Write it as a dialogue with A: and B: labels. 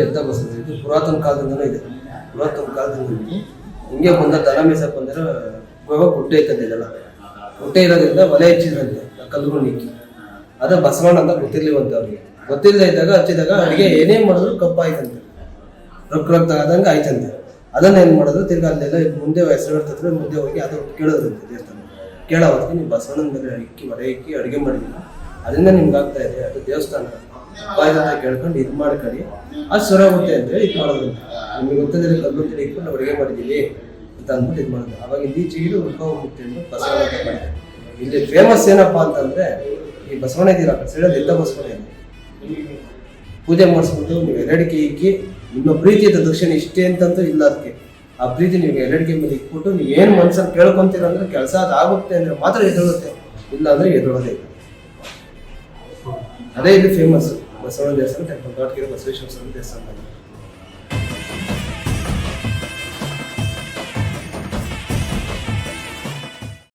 A: ಎತ್ತ ಬಸವ, ಇದು ಪುರಾತನ ಕಾಲದಿಂದನೂ ಇದೆ. ಪುರಾತನ ಕಾಲದಿಂದ ಹಿಂಗೆ ಬಂದ ದನ ಮೇಸಕ್ಕೆ ಬಂದರೆ ಇವಾಗ ಗುಡ್ಡೆ ಐತಂದಿದೆಲ್ಲ, ಗುಡ್ಡೆ ಇರೋದ್ರಿಂದ ಒಲೆ ಹಚ್ಚಿದ್ರಂತೆ ಕಲ್ಲು ನಿಕ್ಕಿ. ಅದ ಬಸವಣ್ಣ ಅಂತ ಗೊತ್ತಿರ್ಲಿವಂತ ಅವ್ರಿಗೆ. ಗೊತ್ತಿಲ್ಲದೆ ಇದ್ದಾಗ ಹಚ್ಚಿದಾಗ ಅಡುಗೆ ಏನೇ ಮಾಡಿದ್ರು ಕಪ್ಪಾಯ್ತಂತೆ, ರೊಕ್ಕ ಆದಂಗೆ ಆಯ್ತಂತೆ. ಅದನ್ನ ಏನು ಮಾಡೋದು, ತಿರ್ಗಿ ಅಲ್ಲೆಲ್ಲ ಮುಂದೆ ಹೆಸರು ಇರ್ತದ್ರೆ ಮುಂದೆ ಹೋಗಿ ಅದು ಕೇಳೋದಂತೆ ದೇವಸ್ಥಾನ. ಕೇಳೋ ಹೊತ್ತಿಗೆ ನೀವು ಬಸವಣ್ಣನ ಮೇಲೆ ಒಲೆ ಇಕ್ಕಿ ಅಡುಗೆ ಮಾಡಿದ್ದೀವಿ, ಅದರಿಂದ ನಿಮ್ಗೆ ಆಗ್ತಾ ಇದೆ, ಅದು ದೇವಸ್ಥಾನ ಬಾಯ್ದಂತ ಕೇಳ್ಕೊಂಡು ಇದು ಮಾಡ್ಕೊಳ್ಳಿ, ಅದು ಸೊರಗುತ್ತೆ ಅಂತೇಳಿ ಇದು ಮಾಡೋದು. ನಿಮಗೆ ಗೊತ್ತಿದ್ರೆ ಕಲ್ಲು ತಿಳಿ ಇಟ್ಕೊಂಡು ಅಡುಗೆ ಮಾಡಿದ್ದೀವಿ ಅಂತ ಅಂದ್ಬಿಟ್ಟು ಇದು ಮಾಡೋದು. ಅವಾಗ ಈಚೆಗಿಡು ಹೋಗುತ್ತೆ ಅಂದ್ಬಿಟ್ಟು ಬಸವಣ್ಣ ಅಂತ ಮಾಡಿದೆ. ಇಲ್ಲಿ ಫೇಮಸ್ ಏನಪ್ಪಾ ಅಂತಂದ್ರೆ ಈ ಬಸವಣ್ಣ ಇದೀರ ಸೈಡಲ್ಲಿ ಎದ್ದ ಬಸವಣ್ಣ ಇದೆ. ಪೂಜೆ ಮಾಡಿಸ್ಬಿಟ್ಟು ನೀವು ಎರಡಿಕೆ ಇಕ್ಕಿ ನಿಮ್ಮ ಪ್ರೀತಿಯ ದಕ್ಷಿಣ ಇಷ್ಟೇ ಅಂತಂತೂ ಇಲ್ಲ. ಅದಕ್ಕೆ ಆ ಪ್ರೀತಿ ನಿಮ್ಗೆ ಎರಡಿಕೆ ಮೇಲೆ ಇಟ್ಬಿಟ್ಟು ನೀವು ಏನು ಮನ್ಸಲ್ಲಿ ಕೇಳ್ಕೊಂತೀರ ಅಂದ್ರೆ ಕೆಲಸ ಅದಾಗುತ್ತೆ ಅಂದ್ರೆ ಮಾತ್ರ ಎದುರುತ್ತೆ, ಇಲ್ಲ ಅಂದ್ರೆ ಎದುರೋದೇ ಇಲ್ಲ. ಅದೇ ಇದು ಫೇಮಸ್ ಬಸವಣ್ಣ ದೇವಸ್ಥಾನ, ಟೆಂಪಲ್ ಘಾಟ್ಗಿರಿ ಬಸವೇಶ್ವರ ಸ್ವಾಮಿ ದೇವಸ್ಥಾನ.